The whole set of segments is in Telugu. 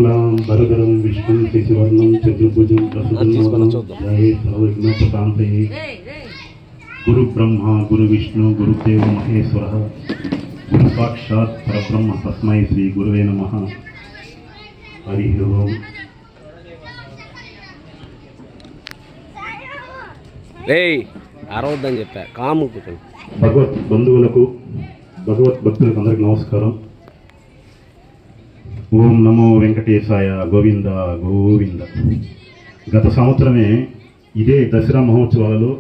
శుక్లాం వరదరం విష్ణుం శశివర్ణం చతుర్భుజం ప్రసన్నవదనం ధ్యాయే సర్వవిఘ్నోపశాంతయే. గురు బ్రహ్మ గురు విష్ణు గురుదేవ మహేశ్వర గురు సాక్షాత్ పరబ్రహ్మ తస్మై శ్రీ గురువే నమః. హరి ఓం. అరవద్దని చెప్పా కాము కూర్చొని. భగవత్ బంధువులకు భగవత్ భక్తులకు అందరికి నమస్కారం. ఓం నమో వెంకటేశాయ. గోవింద గోవింద. గత సంవత్సరమే ఇదే దసరా మహోత్సవాలలో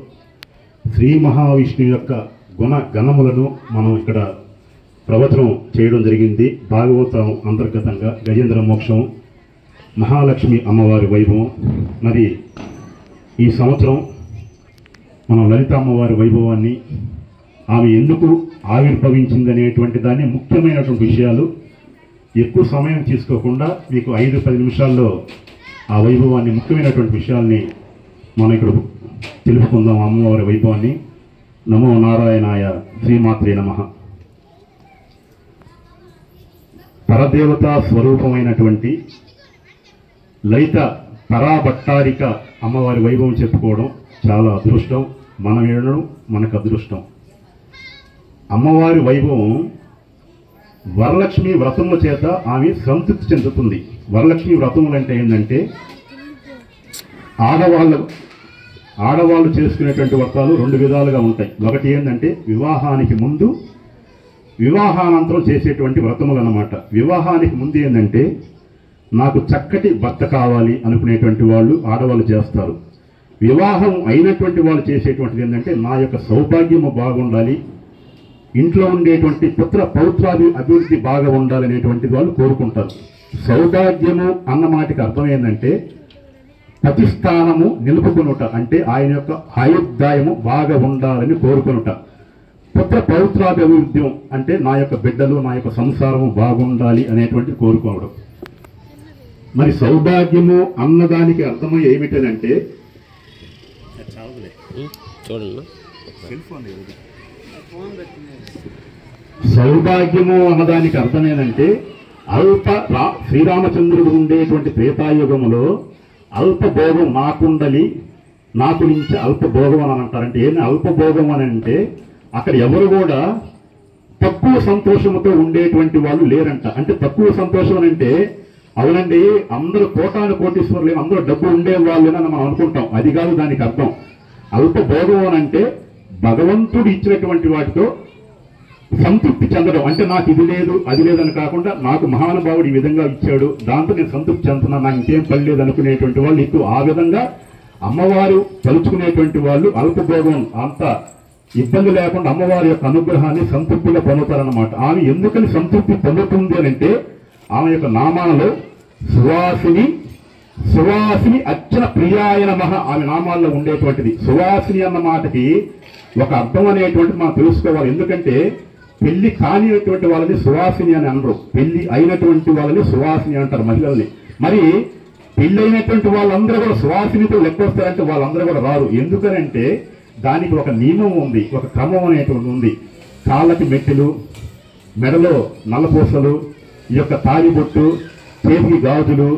శ్రీ మహావిష్ణువు యొక్క గణములను మనం ఇక్కడ ప్రవచనం చేయడం జరిగింది. భాగవతం అంతర్గతంగా గజేంద్ర మోక్షం, మహాలక్ష్మి అమ్మవారి వైభవం. మరి ఈ సంవత్సరం మనం లలిత అమ్మవారి వైభవాన్ని, ఆమె ఎందుకు ఆవిర్భవించింది అనేటువంటి దాన్ని ముఖ్యమైనటువంటి విషయాలు ఎక్కువ సమయం తీసుకోకుండా మీకు 5-10 నిమిషాల్లో ఆ వైభవాన్ని, ముఖ్యమైనటువంటి విషయాల్ని మనం ఇక్కడ తెలుసుకుందాం. అమ్మవారి వైభవాన్ని. నమో నారాయణాయ. శ్రీమాత్రే నమః. పరదేవతా స్వరూపమైనటువంటి లలిత పరాభట్టారిక అమ్మవారి వైభవం చెప్పుకోవడం చాలా అదృష్టం. మనం ఏడడం మనకు అదృష్టం. అమ్మవారి వైభవం వరలక్ష్మి వ్రతముల చేత ఆమె సంతృప్తి చెందుతుంది. వరలక్ష్మి వ్రతములు అంటే ఏంటంటే ఆడవాళ్ళు చేసుకునేటువంటి వ్రతాలు 2 విధాలుగా ఉంటాయి. ఒకటి ఏంటంటే వివాహానికి ముందు, వివాహానంతరం చేసేటువంటి వ్రతములు అన్నమాట. వివాహానికి ముందు ఏంటంటే నాకు చక్కటి భర్త కావాలి అనుకునేటువంటి వాళ్ళు ఆడవాళ్ళు చేస్తారు. వివాహం అయినటువంటి వాళ్ళు చేసేటువంటిది ఏంటంటే నా యొక్క సౌభాగ్యము బాగుండాలి, ఇంట్లో ఉండేటువంటి పుత్ర పౌత్రాది అభివృద్ధి బాగా ఉండాలనేటువంటిది వాళ్ళు కోరుకుంటారు. సౌభాగ్యము అన్న మాటకి అర్థం ఏంటంటే ప్రతిస్థానము నిలుపుకొనుట, అంటే ఆయన యొక్క ఆయుర్దాయము బాగా ఉండాలని కోరుకొనుట. పుత్ర పౌత్రాది అభివృద్ధి అంటే నా యొక్క బిడ్డలు, నా యొక్క సంసారము బాగుండాలి అనేటువంటి కోరుకోవడం. మరి సౌభాగ్యము అన్నదానికి అర్థం ఏమిటంటే చూడండి, సౌభాగ్యము అన్నదానికి అర్థమేనంటే శ్రీరామచంద్రుడు ఉండేటువంటి త్రేతాయుగములో అల్పభోగం నాకుండలి, నాకు నుంచి అల్పభోగం అని అంటారంటే ఏంటి అల్పభోగం అని అంటే అక్కడ ఎవరు కూడా తక్కువ సంతోషంతో ఉండేటువంటి వాళ్ళు లేరంట. అంటే తక్కువ సంతోషం అని అంటే అవునండి అందరూ కోటీశ్వరులు, అందరూ డబ్బు ఉండేవాళ్ళు అని మనం అనుకుంటాం. అది కాదు దానికి అర్థం. అల్పభోగం అని అంటే భగవంతుడు ఇచ్చినటువంటి వాటితో సంతృప్తి చెందడం. అంటే నాకు ఇది లేదు అది లేదని కాకుండా నాకు మహానుభావుడు ఈ విధంగా ఇచ్చాడు, దాంతో నేను సంతృప్తి చెందుతున్నాను, నాకు ఇంకేం పని లేదు అనుకునేటువంటి వాళ్ళు ఎక్కువ. ఆ విధంగా అమ్మవారు తలుచుకునేటువంటి వాళ్ళు అల్పభోగం అంత ఇబ్బంది లేకుండా అమ్మవారి యొక్క అనుగ్రహాన్ని సంతృప్తిగా పొందుతారన్నమాట. ఆమె ఎందుకని సంతృప్తి పొందుతుంది అని అంటే ఆమె యొక్క నామాలలో సువాసిని అర్చన ప్రియాయ నమః ఆమె నామాల్లో ఉండేటువంటిది. సువాసిని అన్న మాటకి ఒక అర్థం అనేటువంటిది మనం తెలుసుకోవాలి. ఎందుకంటే పెళ్లి కానిటువంటి వాళ్ళని సువాసిని అని అనరు, పెళ్లి అయినటువంటి వాళ్ళని సువాసిని అంటారు మహిళల్ని. మరి పెళ్లి అయినటువంటి వాళ్ళందరూ కూడా సువాసినితో లెక్కొస్తారంటే వాళ్ళందరూ కూడా రారు. ఎందుకనంటే దానికి ఒక నియమం ఉంది, ఒక క్రమం అనేటువంటి ఉంది. కాళ్ళకి మెట్టెలు, మెడలో నల్లపూసలు, ఈ యొక్క తాలిబొట్టు, చేతికి గాజులు,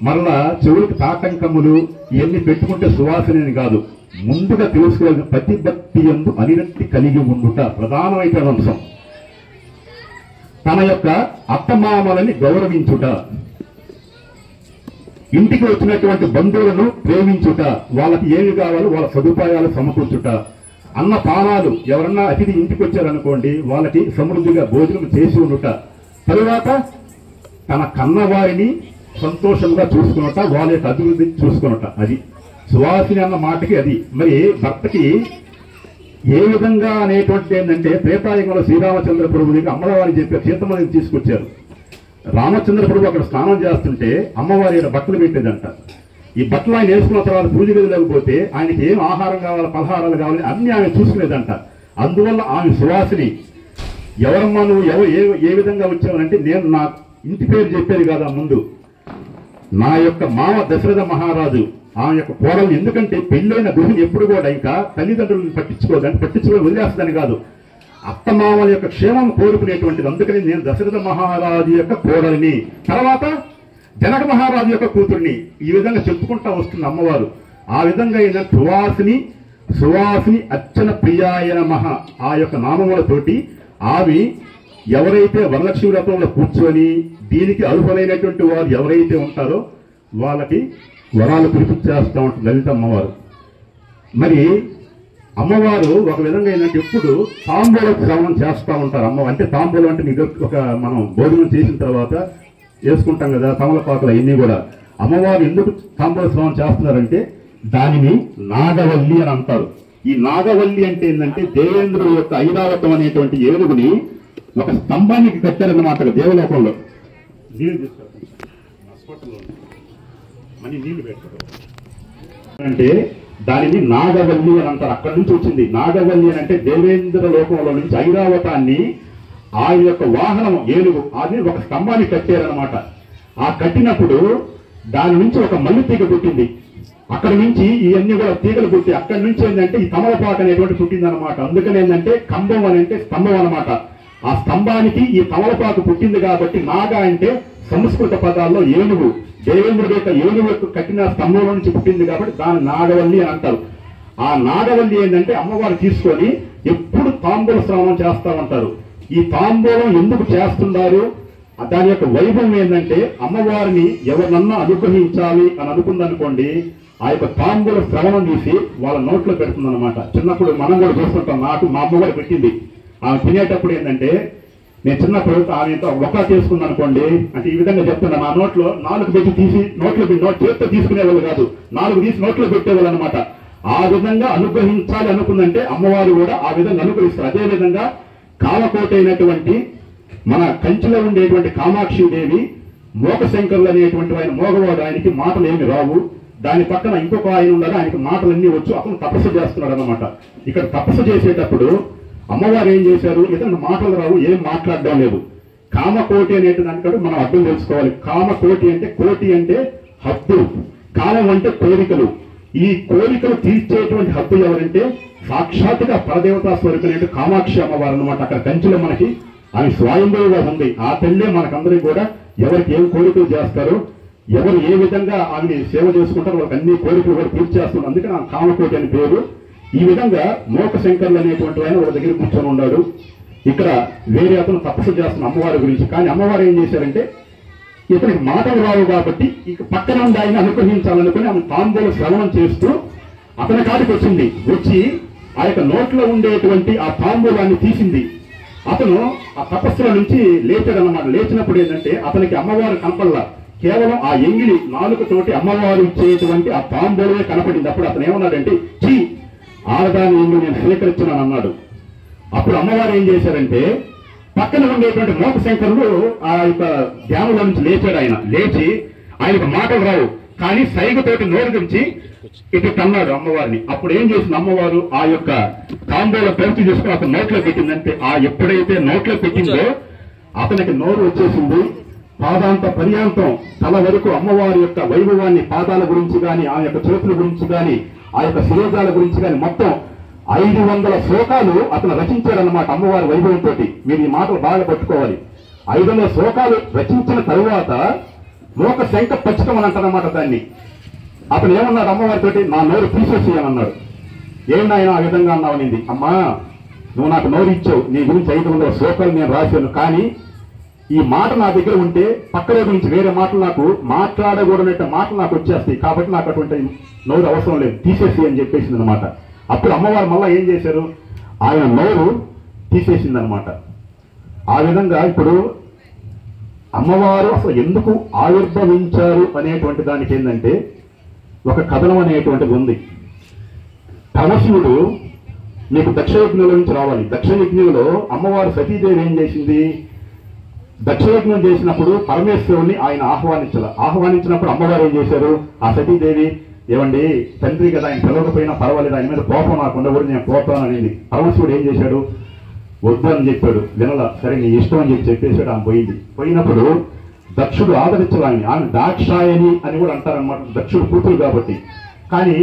మరలా చెవులకు తాటంకములు, ఇవన్నీ పెట్టుకుంటే సువాసన కాదు. ముందుగా తెలుసుకోవాల్సిన ప్రతిభక్తి యందు అనిరక్తి కలిగి ఉండుట ప్రధానమైన అంశం. తన యొక్క అత్తమామలని గౌరవించుట, ఇంటికి వచ్చినటువంటి బంధువులను ప్రేమించుట, వాళ్ళకి ఏమి కావాలో వాళ్ళ సదుపాయాలు సమకూర్చుట, అన్న పానాలు ఎవరన్నా అతిథి ఇంటికి వచ్చారనుకోండి వాళ్ళకి సమృద్ధిగా భోజనం చేసి ఉండుట, తరువాత తన కన్నవారిని సంతోషంగా చూసుకున్నట, వాళ్ళ యొక్క అభివృద్ధి చూసుకున్నట. అది సువాసిని అన్న మాటకి అది. మరి భర్తకి ఏ విధంగా అనేటువంటిది ఏంటంటే త్రేతాయుగంలో శ్రీరామచంద్ర ప్రభు దగ్గర అమ్మవారి చెప్పే సీతమ్మని తీసుకొచ్చారు. రామచంద్ర ప్రభు అక్కడ స్నానం చేస్తుంటే అమ్మవారి బట్టలు పెట్టేదంట. ఈ బట్టలు ఆయన వేసుకున్న తర్వాత పూజ గదిలోకి పోతే ఆయనకి ఏం ఆహారం కావాలి, పలహారాలు కావాలి అన్ని ఆమె చూసుకునేదంట. అందువల్ల ఆమె సువాసిని. ఎవరమ్మా నువ్వు ఏ విధంగా వచ్చావనంటే నేను నా ఇంటి పేరు చెప్పేది కాదా ముందు, నా యొక్క మామ దశరథ మహారాజు ఆమె యొక్క కోడలు. ఎందుకంటే పెళ్ళైన గృహిణి ఎప్పుడు కూడా ఇంకా తల్లిదండ్రులను పట్టించుకోని వదిలేస్తుందని కాదు, అత్తమామల యొక్క క్షేమం కోరుకునేటువంటిది. అందుకని నేను దశరథ మహారాజు యొక్క కోడలిని. తర్వాత జనక మహారాజు యొక్క కూతుర్ని ఈ విధంగా చెప్పుకుంటా వస్తుంది అమ్మవారు. ఆ విధంగా అయిన సువాసిని అర్చన ప్రియాయన మహ ఆ యొక్క నామములతోటి ఆవి ఎవరైతే వరలక్ష్మి వ్రతంలో కూర్చొని దీనికి అర్హులైనటువంటి వారు ఎవరైతే ఉంటారో వాళ్ళకి వరాలు కురిపించేస్తూ ఉంటుంది లలిత అమ్మవారు. మరి అమ్మవారు ఒక విధంగా ఏంటంటే ఎప్పుడు తాంబూల శ్రవణం చేస్తూ ఉంటారు. అమ్మ అంటే తాంబూలం అంటే మీకు ఒక మనం భోజనం చేసిన తర్వాత వేసుకుంటాం కదా తమలపాకులు అవన్నీ కూడా. అమ్మవారు ఎందుకు తాంబూల శ్రవణం చేస్తున్నారంటే దానిని నాగవల్లి అని అంటారు. ఈ నాగవల్లి అంటే ఏంటంటే దేవేంద్రుడు యొక్క ఐరావతం అనేటువంటి ఏనుగుని ఒక స్తంభానికి కట్టారన్నమాట దేవలోకంలో. నీళ్లు పెట్టారు అంటే దానిని నాగవల్లి అని అంటారు. అక్కడి నుంచి వచ్చింది నాగవల్లి అని అంటే దేవేంద్ర లోకంలో నుంచి ఐరావతాన్ని ఆ యొక్క వాహనం ఏనుగు అది ఒక స్తంభానికి కట్టారనమాట. ఆ కట్టినప్పుడు దాని నుంచి ఒక మల్లి తీగ పుట్టింది. అక్కడి నుంచి ఇవన్నీ కూడా తీగలు పుట్టి అక్కడి నుంచి ఏంటంటే ఈ తమలపాకు అనేటువంటి పుట్టింది అనమాట. అందుకని ఏంటంటే కంబం అని అంటే స్తంభం అనమాట. ఆ స్తంభానికి ఈ తమలపాకు పుట్టింది కాబట్టి నాగ అంటే సంస్కృత పదాల్లో ఏనుగు, దేవేంద్రుడి యొక్క ఏనుగు యొక్క కట్టిన స్తంభంలో నుంచి పుట్టింది కాబట్టి దాని నాగవల్లి అని అంటారు. ఆ నాగవల్లి ఏంటంటే అమ్మవారు తీసుకొని ఎప్పుడు తాంబూల శ్రవణం చేస్తా ఉంటారు. ఈ తాంబూలం ఎందుకు చేస్తున్నారు, దాని యొక్క వైభవం ఏంటంటే అమ్మవారిని ఎవరినన్నా అనుగ్రహించాలి అని అనుకుందనుకోండి ఆ యొక్క తాంబూల శ్రవణం తీసి వాళ్ళ నోట్లో పెడుతుందన్నమాట. చిన్నప్పుడు మనం కూడా చూస్తుంటాం. నాకు మా అమ్మ కూడా పెట్టింది. ఆమె తినేటప్పుడు ఏంటంటే నేను చిన్నప్పుడు ఆమెతో ఒక చేసుకుంది అనుకోండి అంటే ఈ విధంగా చెప్తున్నా నా నోట్లో 4 పెట్టి తీసి నోట్లో చేతితో తీసుకునేవాళ్ళు కాదు, 4 తీసి నోట్లో పెట్టేవాళ్ళు అనమాట. ఆ విధంగా అనుగ్రహించాలి అనుకుందంటే అమ్మవారు కూడా ఆ విధంగా అనుగ్రహిస్తారు. అదే విధంగా కామకోటి అయినటువంటి మన కంచిలో ఉండేటువంటి కామాక్షి దేవి మోకశంకరులు అనేటువంటి ఆయన మోగవాడు, ఆయనకి మాటలు ఏమి రావు. దాని పక్కన ఇంకొక ఆయన ఉన్నాడు, ఆయనకి మాటలన్నీ వచ్చు. అతను తపస్సు చేస్తున్నాడు అనమాట. ఇక్కడ తపస్సు చేసేటప్పుడు అమ్మవారు ఏం చేశారు, ఇతను మాటలు రావు, ఏం మాట్లాడడం లేదు. కామకోటి అనేటువంటి మనం అర్థం తెలుసుకోవాలి. కామకోటి అంటే కోటి అంటే హద్దు, కామం అంటే కోరికలు. ఈ కోరికలు తీర్చేటువంటి హద్దు ఎవరంటే సాక్షాత్తుగా పరదేవతా స్వరూపిణి కామాక్షి అమ్మవారు అనమాట. అక్కడ కంచిలో మనకి ఆమె స్వయంభూగా ఉంది. ఆ తల్లే మనకందరికీ కూడా ఎవరికి ఏం కోరికలు చేస్తారో ఎవరు ఏ విధంగా ఆమెని సేవ చేసుకుంటారో వాళ్ళకి అన్ని కోరికలు కూడా తీర్చేస్తున్నారు. అందుకని ఆ కామకోటి అని పేరు. ఈ విధంగా మోకశంకరులు అనేటువంటి ఆయన వాళ్ళ దగ్గర కూర్చొని ఉన్నాడు. ఇక్కడ వేరే అతను తపస్సు చేస్తున్న అమ్మవారి గురించి. కానీ అమ్మవారు ఏం చేశారంటే ఇతనికి మాటలు రావు కాబట్టి ఇక పక్కన ఉండి ఆయన అనుగ్రహించాలనుకుని ఆమె తాంబూల శ్రవణం చేస్తూ అతని కాడికి వచ్చింది. వచ్చి ఆ యొక్క నోట్లో ఉండేటువంటి ఆ తాంబూలాన్ని తీసింది. అతను ఆ తపస్సుల నుంచి లేచాడన్నమాట. లేచినప్పుడు ఏంటంటే అతనికి అమ్మవారు కనపడలా, కేవలం ఆ ఎంగిలి నాలుకతోటి అమ్మవారు ఇచ్చేటువంటి ఆ తాంబూలమే కనపడింది. అప్పుడు అతను ఏమన్నాడంటే చీ ఆడదాని ఎంగిలి నేను స్వీకరించున్నాను అన్నాడు. అప్పుడు అమ్మవారు ఏం చేశారంటే పక్కన ఉండేటువంటి మోకశంకరుడు ఆ యొక్క ధ్యానంలో నుంచి లేచాడు. ఆయన లేచి ఆయనకు మాటలు రావు కానీ సైగతోటి నోరు గురించి ఇటు తన్నాడు అమ్మవారిని. అప్పుడు ఏం చేసింది అమ్మవారు ఆ యొక్క తాంబూల పెరుచు చేసుకుని అతను నోట్లో పెట్టిందంటే ఆ ఎప్పుడైతే నోట్లో పెట్టిందో అతనికి నోరు వచ్చేసింది. పాదాంత పర్యాంతం తల వరకు అమ్మవారి యొక్క వైభవాన్ని, పాదాల గురించి కానీ ఆ యొక్క చేతుల గురించి కానీ ఆ యొక్క శిరోజాల గురించి కానీ మొత్తం 500 శ్లోకాలు అతను రచించాడన్నమాట అమ్మవారి వైభవంతో. మీరు ఈ మాటలు బాగా పట్టుకోవాలి. 500 శ్లోకాలు రచించిన తరువాత మోక శంఖ పచ్చికం అని అంటారన్నమాట దాన్ని. అతను ఏమన్నాడు అమ్మవారితోటి, నా నోరు తీసేసేయమన్నాడు. ఏమన్నాయన ఆ విధంగా అన్నావనింది. అమ్మా నువ్వు నాకు నోరు ఇచ్చావు, నీ గురించి 500 శ్లోకాలు నేను రాశాను, కానీ ఈ మాట నా దగ్గర ఉంటే పక్కన గురించి వేరే మాటలు నాకు మాట్లాడకూడనట్టు మాటలు నాకు వచ్చేస్తాయి, కాబట్టి నాకు అటువంటి నోరు అవసరం లేదు, తీసేసి అని చెప్పేసింది అనమాట. అప్పుడు అమ్మవారు మళ్ళా ఏం చేశారు, ఆయన నోరు తీసేసింది అనమాట. ఆ విధంగా ఇప్పుడు అమ్మవారు అసలు ఎందుకు ఆవిర్భవించారు అనేటువంటి దానికి ఏంటంటే ఒక కథనం అనేటువంటిది ఉంది. పరమశివుడు నీకు దక్షయజ్ఞంలో నుంచి రావాలి. దక్షయజ్ఞంలో అమ్మవారు సతీదేవి ఏం చేసింది, దక్షయజ్ఞం చేసినప్పుడు పరమేశ్వరుని ఆయన ఆహ్వానించినప్పుడు అమ్మవారు ఏం చేశారు, ఆ సతీదేవి ఏమండి తండ్రి కదా ఆయన పిలవకపోయినా పర్వాలేదు, ఆయన మీద కోపం నాకు ఉండకూడదు, నేను పోతాను అనేది. పరమశివుడు ఏం చేశాడు, వద్దు అని చెప్పాడు. వినలా, సరే నీ ఇష్టం అని చెప్పేశాడు. ఆమె పోయింది. పోయినప్పుడు దక్షుడు ఆదరించాలి ఆమె దాక్షాయని అని కూడా అంటారనమాట, దక్షుడు కూతురు కాబట్టి. కానీ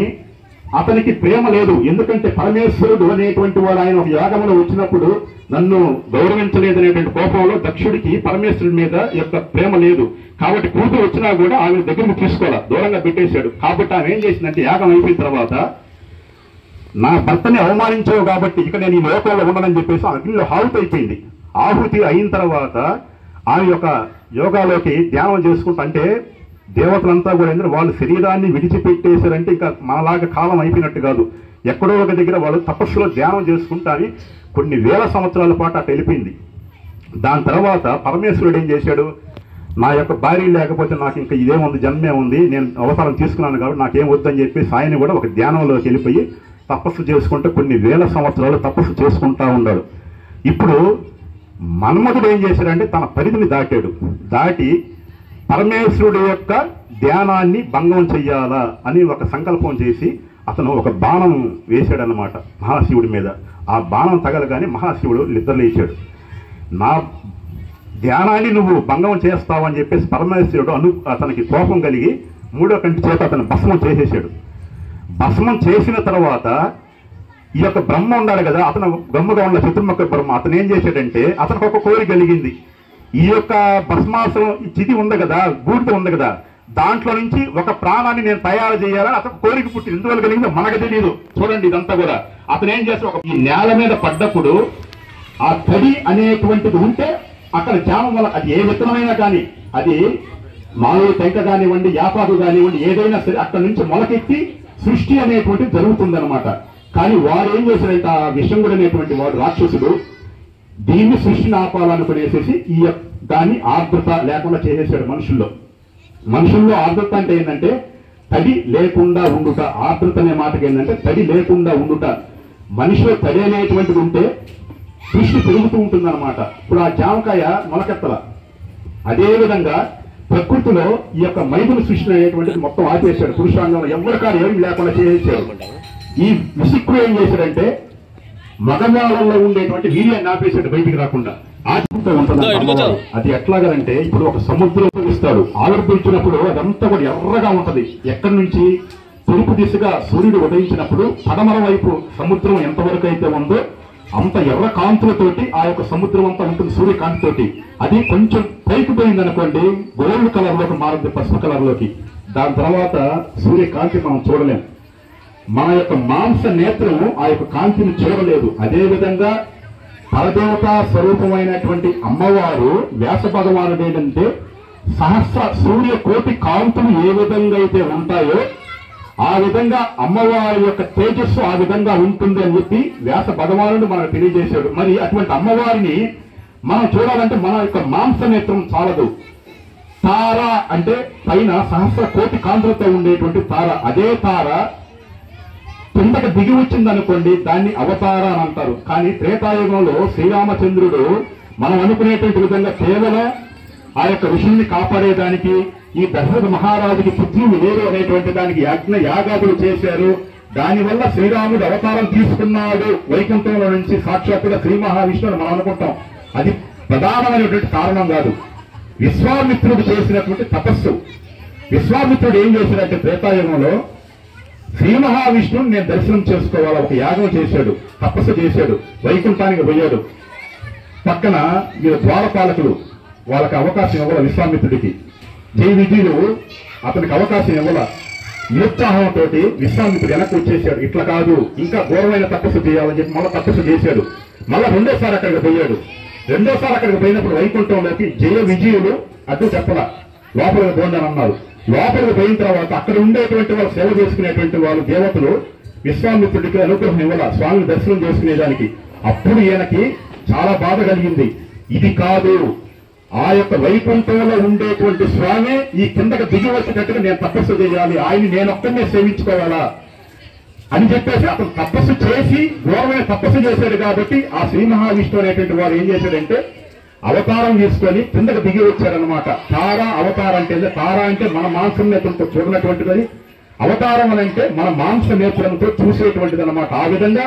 అతనికి ప్రేమ లేదు. ఎందుకంటే పరమేశ్వరుడు అనేటువంటి వాడు ఆయన ఒక యాగంలో వచ్చినప్పుడు నన్ను గౌరవించలేదనేటువంటి కోపంలో దక్షుడికి పరమేశ్వరుడి మీద యొక్క ప్రేమ లేదు. కాబట్టి కూతురు వచ్చినా కూడా ఆమె దగ్గరకు తీసుకోవాలా, దూరంగా పెట్టేశాడు. కాబట్టి ఆమె ఏం చేసిందంటే యాగం అయిపోయిన తర్వాత నా భర్తని అవమానించావు కాబట్టి ఇక నేను ఈ లోకంలో ఉండనని చెప్పేసి అగ్నిలో ఆహుతి అయిపోయింది. ఆహుతి అయిన తర్వాత ఆమె యొక్క యోగాలోకి ధ్యానం చేసుకుంటా అంటే దేవతలంతా కూడా ఏంటంటే వాళ్ళు శరీరాన్ని విడిచిపెట్టేశారంటే ఇంకా మనలాగా కాలం అయిపోయినట్టు కాదు. ఎక్కడో ఒక దగ్గర వాళ్ళు తపస్సులో ధ్యానం చేసుకుంటాని కొన్ని వేల సంవత్సరాల పాటు అట్లా వెళ్ళిపోయింది. దాని తర్వాత పరమేశ్వరుడు ఏం చేశాడు, నా యొక్క భార్య లేకపోతే నాకు ఇంకా ఇదేముంది, జన్మే ఉంది, నేను అవసరం తీసుకున్నాను కాబట్టి నాకేం వద్దని చెప్పి ఆయన కూడా ఒక ధ్యానంలోకి వెళ్ళిపోయి తపస్సు చేసుకుంటూ కొన్ని వేల సంవత్సరాలు తపస్సు చేసుకుంటా ఉన్నాడు. ఇప్పుడు మన్మధుడు ఏం చేశాడంటే తన పరిధిని దాటి పరమేశ్వరుడు యొక్క ధ్యానాన్ని భంగం చెయ్యాలా అని ఒక సంకల్పం చేసి అతను ఒక బాణం వేశాడనమాట మహాశివుడి మీద. ఆ బాణం తగలగానే మహాశివుడు నిద్రలేచాడు. నా ధ్యానాన్ని నువ్వు భంగం చేస్తావని చెప్పేసి పరమేశ్వరుడు అతనికి కోపం కలిగి మూడో కంటి చేత అతను భస్మం చేసేసాడు. భస్మం చేసిన తర్వాత ఈ యొక్క బ్రహ్మ ఉన్నాడు కదా, అతను గమ్ముగా ఉన్న చతుర్ముఖ బ్రహ్మ అతను ఏం చేశాడంటే అతనికి ఒక కోరిక కలిగింది. ఈ యొక్క భస్మాసం చితి ఉంది కదా, బూడిద ఉంది కదా, దాంట్లో నుంచి ఒక ప్రాణాన్ని నేను తయారు చేయాలని అతను కోరిక పుట్టింది. ఎందువల్ల కలిగిందో మనకు తెలియదు. చూడండి ఇదంతా కూడా అతను ఏం చేస్తాడు, ఈ నేల మీద పడ్డప్పుడు ఆ తడి అనేటువంటిది ఉంటే అక్కడ జామం వల్ల అది ఏ విత్తనమైనా కానీ, అది మామూలు టెంక కానివ్వండి, యాపాకు కానివ్వండి, ఏదైనా సరే అక్కడ నుంచి మొలకెత్తి సృష్టి అనేటువంటిది జరుగుతుందన్నమాట. కానీ వాడు ఏం చేశాడంటే ఆ విషంగుడు అనేటువంటి వాడు రాక్షసుడు దీన్ని సృష్టిని ఆపాలనుకునేసేసి దాన్ని ఆర్ద్రత లేకుండా చేసేసాడు మనుషుల్లో ఆర్ద్రత అంటే ఏంటంటే తడి లేకుండా ఉండుట. ఆర్ద్రత అనే మాటకి ఏంటంటే తడి లేకుండా ఉండుట. మనిషిలో తడి అనేటువంటిది ఉంటే సృష్టి పెరుగుతూ ఉంటుందన్నమాట. ఇప్పుడు ఆ జామకాయ మొలకెత్తల, అదేవిధంగా ప్రకృతిలో ఈ యొక్క మైదుల సృష్టి అనేటువంటిది మొత్తం ఆపేశాడు. పురుషాంగంలో ఎవరికారు ఏమి లేకుండా చేసేసాడు. ఈ విసుక్కు ఏం చేశాడంటే మగవాళ్ళలో ఉండేటువంటి వీర్యాన్ని ఆపేసాడు, బయటికి రాకుండా ఆచుకుంటూ ఉంటుంది. అది ఎట్లాగంటే ఇప్పుడు ఒక సముద్రం ఇస్తాడు, ఆవిర్భించినప్పుడు అదంతా కూడా ఎర్రగా ఉంటది. ఎక్కడి నుంచి తూర్పు దిశగా సూర్యుడు ఉదయించినప్పుడు పడమర వైపు సముద్రం ఎంతవరకు అయితే ఉందో అంత ఎర్ర కాంతులతోటి ఆ యొక్క సముద్రం అంతా ఉంటుంది సూర్యకాంతితోటి. అది కొంచెం పైకి పోయింది అనుకోండి గోల్డ్ కలర్ లోకి మారుతుంది, పసుపు కలర్ లోకి. దాని తర్వాత సూర్యకాంతి మనం చూడలేం. మన యొక్క మాంస నేత్రము ఆ యొక్క కాంతిని చూడలేదు. అదేవిధంగా పరదేవతా స్వరూపమైనటువంటి అమ్మవారు వ్యాస భగవానుడు ఏంటంటే సహస్ర సూర్య కోటి కాంతులు ఏ విధంగా అయితే ఉంటాయో ఆ విధంగా అమ్మవారి యొక్క తేజస్సు ఆ విధంగా ఉంటుంది అని చెప్పి వ్యాస భగవానుడు మనకు తెలియజేశాడు. మరి అటువంటి అమ్మవారిని మనం చూడాలంటే మన యొక్క మాంస నేత్రం చాలదు. తార అంటే పైన సహస్ర కోటి కాంతులతో ఉండేటువంటి తార, అదే తార కిందకి దిగి వచ్చిందనుకోండి దాన్ని అవతార అని అంటారు. కానీ త్రేతాయుగంలో శ్రీరామచంద్రుడు మనం అనుకునేటువంటి విధంగా కేవలం ఆ యొక్క ఋషుల్ని కాపాడేదానికి ఈ దశరథ మహారాజుకి పుత్రులు లేరు అనేటువంటి దానికి యజ్ఞ యాగాదులు చేశారు. దానివల్ల శ్రీరాముడు అవతారం తీసుకున్నాడు వైకుంఠంలో నుంచి సాక్షాత్తుగా శ్రీ మహావిష్ణువు మనం అనుకుంటాం. అది ప్రధానమైనటువంటి కారణం కాదు. విశ్వామిత్రుడు చేసినటువంటి తపస్సు. విశ్వామిత్రుడు ఏం చేశాడంటే త్రేతాయుగంలో శ్రీ మహావిష్ణువుని నేను దర్శనం చేసుకోవాలా ఒక యాగం చేశాడు, తపస్సు చేశాడు, వైకుంఠానికి పోయాడు. పక్కన మీరు ద్వారపాలకులు వాళ్ళకి అవకాశం ఇవ్వాల విశ్వామిత్రుడికి. జై విజయులు అతనికి అవకాశం ఇవ్వాల. నిరుత్సాహంతో విశ్వామిత్రుడు వెనక్కి వచ్చేసాడు. ఇట్లా కాదు ఇంకా ఘోరమైన తపస్సు చేయాలని చెప్పి మళ్ళీ తపస్సు చేశాడు. మళ్ళా రెండోసారి అక్కడికి పోయాడు. రెండోసారి అక్కడికి పోయినప్పుడు వైకుంఠంలోకి జయ విజయులు అడ్డు చెప్పల లోపలికి పోండి అన్నారు. లోపలికి పోయిన తర్వాత అక్కడ ఉండేటువంటి వాళ్ళు సేవ చేసుకునేటువంటి వాళ్ళు దేవతలు విశ్వామిత్రుడికి అనుగ్రహం ఇవ్వాల స్వామిని దర్శనం చేసుకునేదానికి. అప్పుడు ఈయనకి చాలా బాధ కలిగింది. ఇది కాదు, ఆ యొక్క వైకుంఠంలో ఉండేటువంటి స్వామి ఈ కిందకి దిగి వచ్చేటట్టుగా నేను తపస్సు చేయాలి, ఆయన నేనొక్కనే సేవించుకోవాలా అని చెప్పేసి అతను తపస్సు చేసి ఘోరమైన తపస్సు చేశాడు. కాబట్టి ఆ శ్రీ మహావిష్ణువు అనేటువంటి వారు ఏం చేశాడంటే అవతారం తీసుకొని కిందకు దిగి వచ్చారనమాట. తారా అవతారం అంటే తారా అంటే మన మాంసం నేత్రంతో చూడనటువంటిది, అవతారం అని అంటే మన మాంస నేత్రంతో చూసేటువంటిది అనమాట. ఆ విధంగా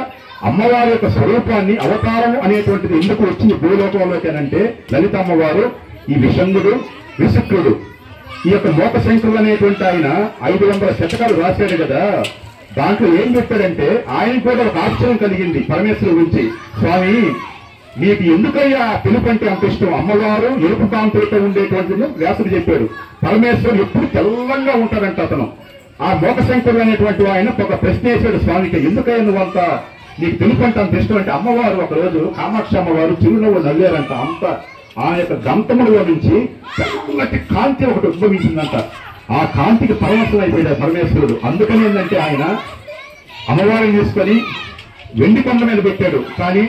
అమ్మవారి యొక్క స్వరూపాన్ని అవతారం అనేటువంటిది ఎందుకు వచ్చింది భూలోకంలోకి అంటే లలిత అమ్మవారు ఈ విషంగుడు విశుక్రుడు ఈ యొక్క మోకశంకరుడు అనేటువంటి ఆయన 500 శతకాలు రాశాడు కదా. దాంట్లో ఏం చెప్పాడంటే ఆయన కూడా ఒక ఆశ్చర్యం కలిగింది పరమేశ్వరుడు గురించి. స్వామి, నీకు ఎందుకయ్యా తెలుపు అంటే అంత ఇష్టం? అమ్మవారు ఎరుపు కాంతులతో ఉండేటువంటి వ్యాసుడు చెప్పాడు. పరమేశ్వరుడు ఎప్పుడు తెల్లంగా ఉంటాడంట అతను. ఆ మోకశంకరుడు అనేటువంటి ఆయన ఒక ప్రశ్న వేశాడు స్వామికి, ఎందుకయ్యా నువ్వంత నీకు తెలుపు అంటే అంత ఇష్టం అంటే, అమ్మవారు ఒకరోజు కామాక్షి అమ్మవారు చిరునవ్వు నవ్వారంట. అంత ఆ యొక్క దంతములో నుంచి తెల్లటి కాంతి ఒకటి ఉద్భవించిందంట. ఆ కాంతికి పరమశం అయిపోయాడు పరమేశ్వరుడు. అందుకని ఏంటంటే ఆయన అమ్మవారిని తీసుకొని వెండి కొండ మీద పెట్టాడు. కానీ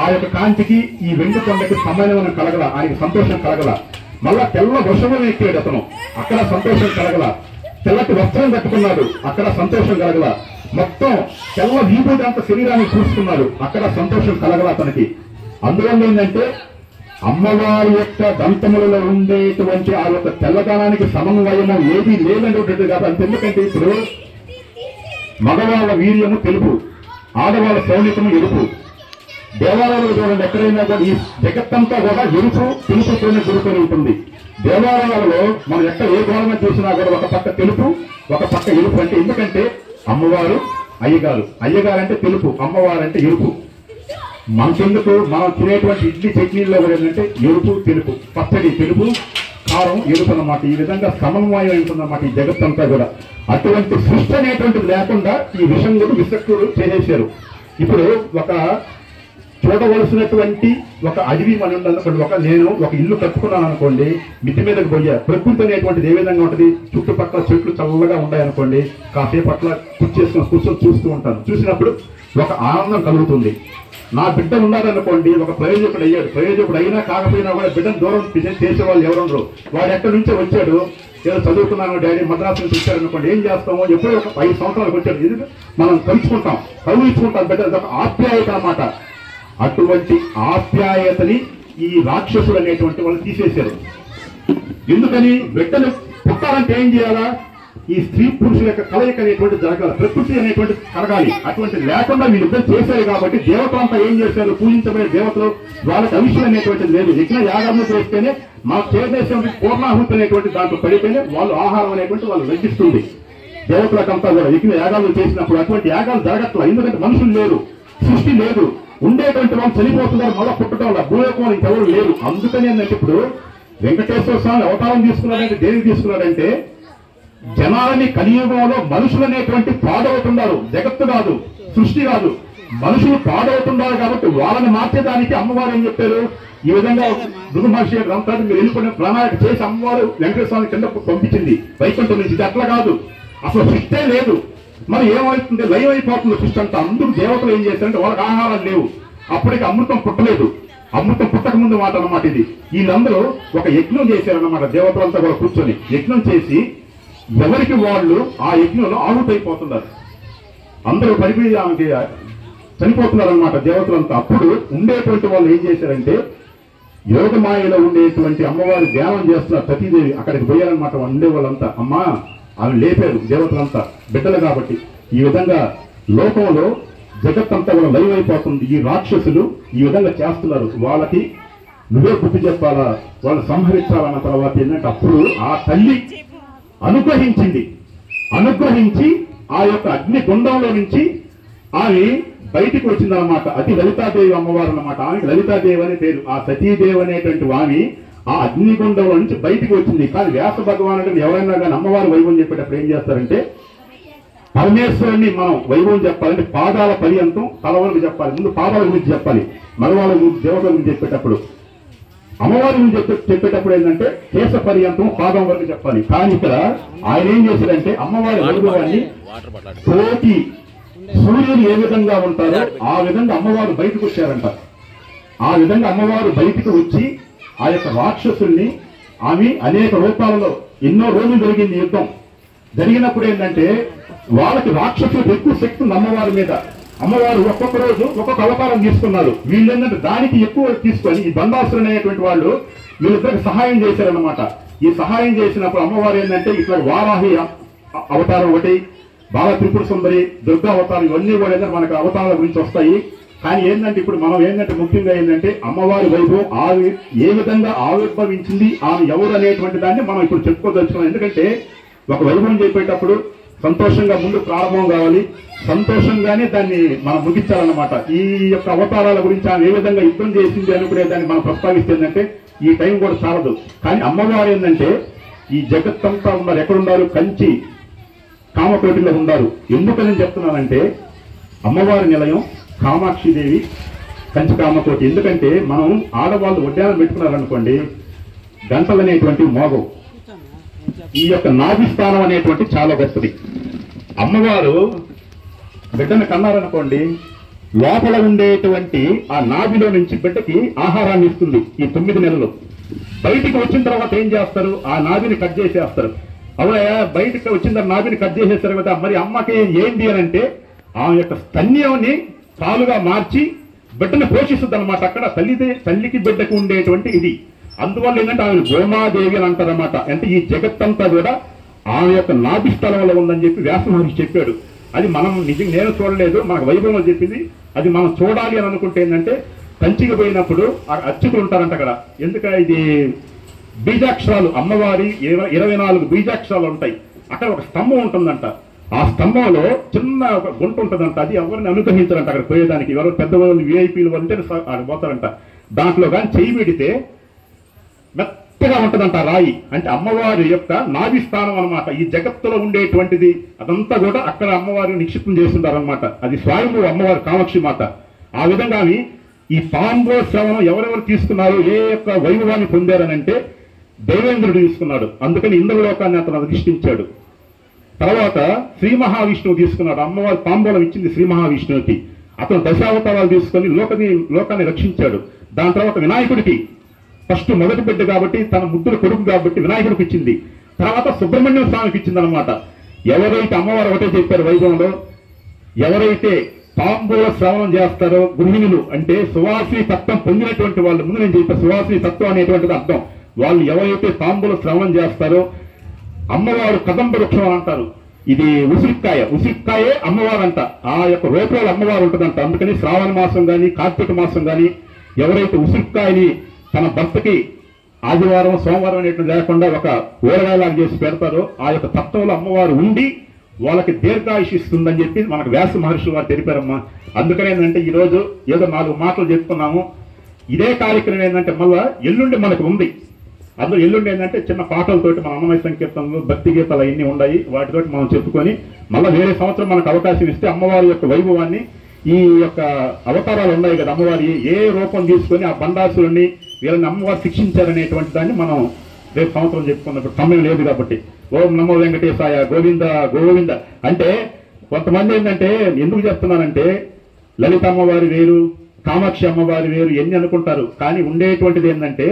ఆ యొక్క కాంతికి ఈ వెండి కొండకి సమ్మేళనం కలగల, ఆయనకి సంతోషం కలగల. మళ్ళా తెల్ల వృషభం ఎక్కాడు అతను, అక్కడ సంతోషం కలగల. తెల్లటి వస్త్రం కట్టుకున్నాడు, అక్కడ సంతోషం కలగల. మొత్తం తెల్ల విభూతి అంత శరీరాన్ని చూసుకున్నాడు, అక్కడ సంతోషం కలగల అతనికి. అందువల్ల ఏంటంటే అమ్మవారి యొక్క దంతములలో ఉండేటువంటి ఆ యొక్క తెల్లదనానికి సమన్వయము ఏది లేదనేటువంటిది కాదు. అంతెందుకంటే ఇప్పుడు మగవాళ్ళ వీర్యము తెలుపు, ఆడవాళ్ళ సౌలికము ఎరుపు. దేవాలయాలు చూడండి, ఎక్కడైనా కూడా ఈ జగత్తంతా కూడా ఎరుపు తెలుపుతోనే గురుకొని ఉంటుంది. దేవాలయాలలో మనం ఎక్కడ ఏ గోడన చూసినా కూడా ఒక పక్క తెలుపు, ఒక పక్క ఎరుపు. అంటే ఎందుకంటే అమ్మవారు అయ్యగారు, అయ్యగారు అంటే తెలుపు, అమ్మవారు అంటే ఎరుపు. మనకెందుకు మనం తినేటువంటి ఇడ్లీ చట్నీల్లో కూడా ఏంటంటే ఎరుపు తెలుపు, పచ్చడి తెలుపు, కారం ఎరుపు అన్నమాట. ఈ విధంగా సమన్వయం ఉంటుందన్నమాట ఈ జగత్తంతా కూడా. అటువంటి సృష్టి అనేటువంటిది లేకుండా ఈ విషం కూడా విశక్తుడు చేసేశారు. ఇప్పుడు ఒక చూడవలసినటువంటి ఒక అడవి మనం ఉందనుకోండి, నేను ఒక ఇల్లు కట్టుకున్నాను అనుకోండి, మిద్ది మీదకి పోయా. ప్రకృతి అనేటువంటిది ఏ విధంగా ఉంటుంది, చుట్టుపక్కల చెట్లు చల్లగా ఉన్నాయనుకోండి, కాసేపు అట్లా కూర్చొని చూస్తూ ఉంటాను. చూసినప్పుడు ఒక ఆనందం కలుగుతుంది. నా బిడ్డ ఉన్నారనుకోండి, ఒక ప్రయోజకుడు అయ్యాడు, ప్రయోజకుడు అయినా కాకపోయినా కూడా బిడ్డను దూరం చేసేవాళ్ళు ఎవరుండరు. వాడు ఎక్కడి నుంచో వచ్చాడు, ఏదో చదువుకున్నాను డాడీ మద్రాసు నుంచి వచ్చారనుకోండి, ఏం చేస్తామో ఎప్పుడో ఒక 5 సంవత్సరాలకు వచ్చాడు, ఎందుకు మనం కలుగుకుంటాం బిడ్డ, ఒక ఆప్యాయత అన్నమాట. అటువంటి ఆప్యాయతని ఈ రాక్షసులు అనేటువంటి వాళ్ళు తీసేశారు. ఎందుకని? బిడ్డను పుట్టాలంటే ఏం చేయాలా? ఈ స్త్రీ పురుషుల యొక్క కలయిక అనేటువంటి జరగాలి, ప్రకృతి అనేటువంటి కలగాలి. అటువంటి లేకుండా వీళ్ళిద్దరు చేశారు కాబట్టి దేవతలంతా ఏం చేశారు, పూజించబడే దేవతలు వాళ్ళకి అవిషయం అనేటువంటిది లేదు. యజ్ఞ యాగాలను చేస్తేనే మాకు చేసేసిన పూర్ణాహుతి అనేటువంటి దాంట్లో పడితేనే వాళ్ళు ఆహారం అనేటువంటి వాళ్ళు లభిస్తుంది. దేవతలకంతా కూడా యజ్ఞ యాగాలు చేసినప్పుడు అటువంటి యాగాలు జరగట్లా. ఎందుకంటే మనుషులు లేరు, సృష్టి లేదు, ఉండేటువంటి వాళ్ళు చనిపోతున్నారు, మళ్ళా పుట్టడం వల్ల భూలోకంలో ఇంకెవరు లేరు. అందుకని ఏంటంటే ఇప్పుడు వెంకటేశ్వర స్వామి అవతారం తీసుకున్నాడంటే దేనికి తీసుకున్నాడంటే జనాలని కలియుగంలో మనుషులు అనేటువంటి పాడవుతున్నారు, జగత్తు కాదు, సృష్టి కాదు, మనుషులు పాడవుతున్నారు. కాబట్టి వాళ్ళని మార్చేదానికి అమ్మవారు ఏం చెప్పారు, ఈ విధంగా భృగు మహర్షి గ్రంథాన్ని మీరు వెళ్ళిపోయిన ప్రణాళిక చేసి అమ్మవారు వెంకటేశ్వర స్వామి కింద పంపించింది వైకుంఠం నుంచి. ఇది అట్లా కాదు, అసలు సృష్టే లేదు. మరి ఏమవుతుంది, లయం అయిపోతుంది సృష్టి అంతా. అందరూ దేవతలు ఏం చేశారంటే వాళ్ళకి ఆహారాలు లేవు, అప్పటికి అమృతం పుట్టలేదు. అమృతం పుట్టక ముందు మాట అన్నమాట ఇది. వీళ్ళందరూ ఒక యజ్ఞం చేశారన్నమాట, దేవతలంతా కూడా కూర్చొని యజ్ఞం చేసి ఎవరికి వాళ్ళు ఆ యజ్ఞంలో ఆహుతైపోతున్నారు, అందరూ పడిపోయి ఆమెకి చనిపోతున్నారు అనమాట దేవతలంతా. అప్పుడు ఉండేటువంటి వాళ్ళు ఏం చేశారంటే యోగమాయలో ఉండేటువంటి అమ్మవారి ధ్యానం చేస్తున్నారు సతీదేవి, అక్కడికి పోయారనమాట. ఉండే వాళ్ళంతా అమ్మా ఆమె లేపారు దేవతలంతా బిడ్డలు కాబట్టి. ఈ విధంగా లోకంలో జగత్తంతా కూడా లైవ్ అయిపోతుంది. ఈ రాక్షసులు ఈ విధంగా చేస్తున్నారు. వాళ్ళకి నువ్వే బుద్ధి చెప్పాలా, వాళ్ళు సంహరించాలన్న తర్వాత ఏంటంటే అప్పుడు ఆ తల్లి అనుగ్రహించి ఆ యొక్క అగ్ని గుండంలో నుంచి ఆమె బయటికి వచ్చిందన్నమాట. అది లలితాదేవి అమ్మవారు అన్నమాట. ఆమెకి లలితాదేవి అనే పేరు. ఆ సతీదేవి అనేటువంటి ఆమె ఆ అగ్నిగుండంలో నుంచి బయటికి వచ్చింది. కానీ వ్యాస భగవానుడిని ఎవరైనా కానీ అమ్మవారు వైభవం చెప్పేటప్పుడు ఏం చేస్తారంటే పరమేశ్వరుని మనం వైభవం చెప్పాలంటే పాదాల పర్యంతం తల వరకు చెప్పాలి. ముందు పాదాల గురించి చెప్పాలి, మగవాళ్ళ గురించి దేవతల గురించి చెప్పేటప్పుడు. అమ్మవారి గురించి చెప్పేటప్పుడు ఏంటంటే కేశ పర్యంతం పాదం వరకు చెప్పాలి. కానీ ఇక్కడ ఆయన ఏం చేశారంటే అమ్మవారి వైభవాన్ని కోటి సూర్యుడు ఏ విధంగా ఉంటారో ఆ విధంగా అమ్మవారు బయటకు వచ్చారంట. ఆ విధంగా అమ్మవారు బయటకు వచ్చి ఆ యొక్క రాక్షసుల్ని ఆమె అనేక రూపాలలో ఎన్నో రోజులు జరిగింది యుద్ధం. జరిగినప్పుడు ఏంటంటే వాళ్ళకి రాక్షసులకు ఎక్కువ శక్తి ఉంది అమ్మవారి మీద. అమ్మవారు ఒక్కొక్క రోజు ఒక్కొక్క అవతారం తీసుకున్నారు. వీళ్ళేంటంటే దానికి ఎక్కువ తీసుకొని ఈ బండాసురు అనేటువంటి వాళ్ళు వీళ్ళిద్దరికి సహాయం చేశారనమాట. ఈ సహాయం చేసినప్పుడు అమ్మవారు ఏంటంటే ఇట్లా వారాహి అవతారం ఒకటి, బాల త్రిపుర సుందరి, దుర్గా అవతారం, ఇవన్నీ కూడా ఏంటంటే మనకు అవతారాల గురించి వస్తాయి. కానీ ఏంటంటే ఇప్పుడు మనం ఏంటంటే ముఖ్యంగా ఏంటంటే అమ్మవారి వైభవం ఆమె ఏ విధంగా ఆవిర్భవించింది, ఆమె ఎవరు అనేటువంటి దాన్ని మనం ఇప్పుడు చెప్పుకోదలుచుకున్నాం. ఎందుకంటే ఒక వైభవం చెప్పేటప్పుడు సంతోషంగా ముందు ప్రారంభం కావాలి, సంతోషంగానే దాన్ని మనం ముగించాలన్నమాట. ఈ యొక్క అవతారాల గురించి ఆమె ఏ విధంగా యుద్ధం చేసింది అనుకునే దాన్ని మనం ప్రస్తావిస్తే ఏంటంటే ఈ టైం కూడా చాలదు. కానీ అమ్మవారు ఏంటంటే ఈ జగత్తంతా ఉన్నారు. ఎక్కడున్నారు? కంచి కామకోటిలో ఉన్నారు. ఎందుకని చెప్తున్నానంటే అమ్మవారి నిలయం కామాక్షిదేవి కంచి కామకోటి. ఎందుకంటే మనం ఆడవాళ్ళు ఉద్యానం పెట్టుకున్నారనుకోండి, గంటలు అనేటువంటి మోగం. ఈ యొక్క నాభి స్థానం అనేటువంటి చాలా గొప్పది. అమ్మవారు బిడ్డను కన్నారనుకోండి, లోపల ఉండేటువంటి ఆ నాభిలో నుంచి బిడ్డకి ఆహారాన్ని ఇస్తుంది ఈ 9 నెలలు. బయటికి వచ్చిన తర్వాత ఏం చేస్తారు? ఆ నాభిని కట్ చేసేస్తారు. అవునయ్యా, బయటకు వచ్చిన తర్వాత నాభిని కట్ చేసేస్తారు కదా. మరి అమ్మకి ఏంటి అని అంటే ఆమె యొక్క స్తన్యాన్ని పాలుగా మార్చి బిడ్డను పోషిస్తుంది అనమాట. అక్కడ తల్లికి బిడ్డకు ఉండేటువంటి ఇది. అందువల్ల ఏంటంటే ఆమె గోమాదేవి అని అంటారన్నమాట. అంటే ఈ జగత్తంతా కూడా ఆమె యొక్క నాభి స్థలంలో ఉందని చెప్పి వ్యాస మహర్షి చెప్పాడు. అది మనం నిజంగా నేను చూడలేదు, మనకు వైభవంలో చెప్పింది. అది మనం చూడాలి అని అనుకుంటే ఏంటంటే కంచికి పోయినప్పుడు అర్చకులు ఉంటారంట అక్కడ. ఎందుకంటే ఇది బీజాక్షరాలు, అమ్మవారి 24 బీజాక్షరాలు ఉంటాయి. అక్కడ ఒక స్తంభం ఉంటుందంట. ఆ స్తంభంలో చిన్న ఒక గుంట ఉంటుందంట. అది ఎవరిని అనుగ్రహించారంట అక్కడ పోయేదానికి. ఎవరు పెద్దవాళ్ళు విఐపీలు అంటే అక్కడ పోతారంట. దాంట్లో కానీ చెయ్యి పెడితే మెత్తగా ఉంటుందంట రాయి. అంటే అమ్మవారి యొక్క నాభి స్థానం అనమాట. ఈ జగత్తులో ఉండేటువంటిది అదంతా కూడా అక్కడ అమ్మవారిని నిక్షిప్తం చేస్తుంటారనమాట. అది స్వయంభూ అమ్మవారి కామాక్షి మాత. ఆ విధంగా ఈ పాంబో శ్రవణం ఎవరెవరు తీసుకున్నారు, ఏ యొక్క వైభవాన్ని పొందారనంటే దేవేంద్రుడు తీసుకున్నాడు. అందుకని ఇంద్రలోకాన్ని అతను అధిష్ఠించాడు. తర్వాత శ్రీ మహావిష్ణువు తీసుకున్నాడు. అమ్మవారి తాంబూలం ఇచ్చింది శ్రీ మహావిష్ణువుకి. అతను దశావతారాలు తీసుకొని లోకాన్ని రక్షించాడు. దాని తర్వాత వినాయకుడికి ఫస్ట్ మొదటి బిడ్డ కాబట్టి, తన ముద్దుల కొడుకు కాబట్టి వినాయకుడికి ఇచ్చింది. తర్వాత సుబ్రహ్మణ్యం స్వామికి ఇచ్చింది అనమాట. ఎవరైతే అమ్మవారు ఒకటే చెప్పారు వైభవంలో, ఎవరైతే తాంబూల శ్రవణం చేస్తారో గృహిణులు అంటే సువాసిని తత్వం పొందినటువంటి వాళ్ళు, ముందు నేను చెప్పాను సువాసిని తత్వం అనేటువంటిది అర్థం. వాళ్ళు ఎవరైతే తాంబూల శ్రవణం చేస్తారో అమ్మవారు కదంబ వృక్షం అని అంటారు. ఇది ఉసిరికాయే అమ్మవారు అంట. ఆ యొక్క రూపంలో అమ్మవారు ఉంటుందంట. అందుకని శ్రావణ మాసం గాని కార్తీక మాసం గాని ఎవరైతే ఉసిరికాయని తన భర్తకి ఆదివారం సోమవారం అనేటువంటి లేకుండా ఒక ఊరగాయలాగా చేసి పెడతారో ఆ యొక్క తత్వంలో అమ్మవారు ఉండి వాళ్ళకి దీర్ఘాయుష్ ఇస్తుందని చెప్పి మనకు వ్యాస మహర్షి వారు తెలిపారమ్మా. అందుకని ఏంటంటే ఈ రోజు ఏదో 4 మాటలు చెప్పుకున్నాము. ఇదే కార్యక్రమం ఏంటంటే మళ్ళా ఎల్లుండి మనకు ఉంది. అందులో ఎల్లుండి ఏంటంటే చిన్న పాటలతోటి మన అన్నమయ సంకీర్తనలు, భక్తి గీతాలు అవన్నీ ఉన్నాయి. వాటితోటి మనం చెప్పుకొని మళ్ళీ వేరే సంవత్సరం మనకు అవకాశం ఇస్తే అమ్మవారి యొక్క వైభవాన్ని, ఈ యొక్క అవతారాలు ఉన్నాయి కదా అమ్మవారి ఏ రూపం తీసుకొని ఆ బండాసురుణ్ణి వీళ్ళని అమ్మవారు శిక్షించారనేటువంటి దాన్ని మనం రేపు సంవత్సరం చెప్పుకున్నప్పుడు సమయం లేదు కాబట్టి. ఓం నమో వెంకటేశాయ, గోవింద గోవింద అంటే కొంతమంది ఏంటంటే ఎందుకు చెప్తున్నానంటే లలిత అమ్మవారి వేరు, కామాక్షి అమ్మవారి వేరు ఎన్ని అనుకుంటారు. కానీ ఉండేటువంటిది ఏంటంటే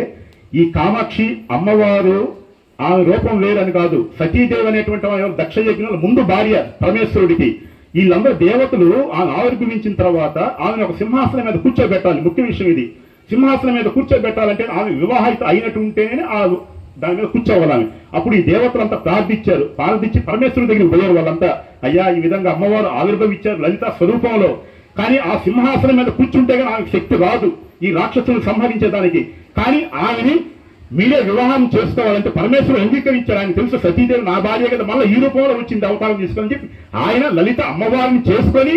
ఈ కామాక్షి అమ్మవారు ఆమె రూపం వేరని కాదు. సతీదేవి అనేటువంటి దక్ష యజ్ఞంలో ముందు భార్య పరమేశ్వరుడికి. వీళ్ళందరూ దేవతలు ఆమె ఆవిర్భవించిన తర్వాత ఆమెను ఒక సింహాసనం మీద కూర్చోబెట్టాలి. ముఖ్య విషయం ఇది. సింహాసనం మీద కూర్చోబెట్టాలంటే ఆమె వివాహిత అయినట్టు ఉంటేనే దాని మీద కూర్చోవాలి. అప్పుడు ఈ దేవతలంతా ప్రార్థించి పరమేశ్వరుడి దగ్గరికి పోయారు. వాళ్ళంతా అయ్యా ఈ విధంగా అమ్మవారు ఆవిర్భవించారు లలిత స్వరూపంలో, కానీ ఆ సింహాసనం మీద కూర్చుంటే కానీ ఆమెకు శక్తి రాదు ఈ రాక్షసులను సంహరించేదానికి. కానీ ఆమెని మీరే వివాహం చేసుకోవాలంటే పరమేశ్వరుడు అంగీకరించారు. ఆయన తెలుసు సతీదేవి నా భార్య కదా, మళ్ళీ ఈ రూపంలో వచ్చింది అవతారం తీసుకొని చెప్పి ఆయన లలిత అమ్మవారిని చేసుకొని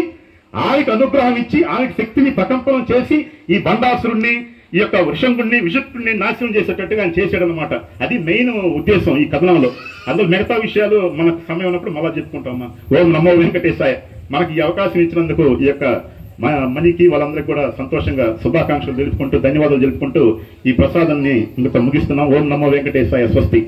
ఆమెకు అనుగ్రహం ఇచ్చి ఆమెకు శక్తిని ప్రకంపనం చేసి ఈ బండాసురుణ్ణి, ఈ యొక్క వృషంగుణ్ణి, విషుణ్ణి నాశనం చేసేటట్టుగా ఆయన చేశాడు అనమాట. అది మెయిన్ ఉద్దేశం ఈ కథనంలో. అందులో మిగతా విషయాలు మనకు సమయం ఉన్నప్పుడు మళ్ళా చెప్పుకుంటామా. ఓం నమో వెంకటేశాయ. మనకి ఈ అవకాశం ఇచ్చినందుకు ఈ యొక్క మణికి వాళ్ళందరికీ కూడా సంతోషంగా శుభాకాంక్షలు తెలుపుకుంటూ ధన్యవాదాలు తెలుపుకుంటూ ఈ ప్రసాదాన్ని ఇంకా ముగిస్తున్నాం. ఓం నమో వెంకటేశాయ. స్వస్తి.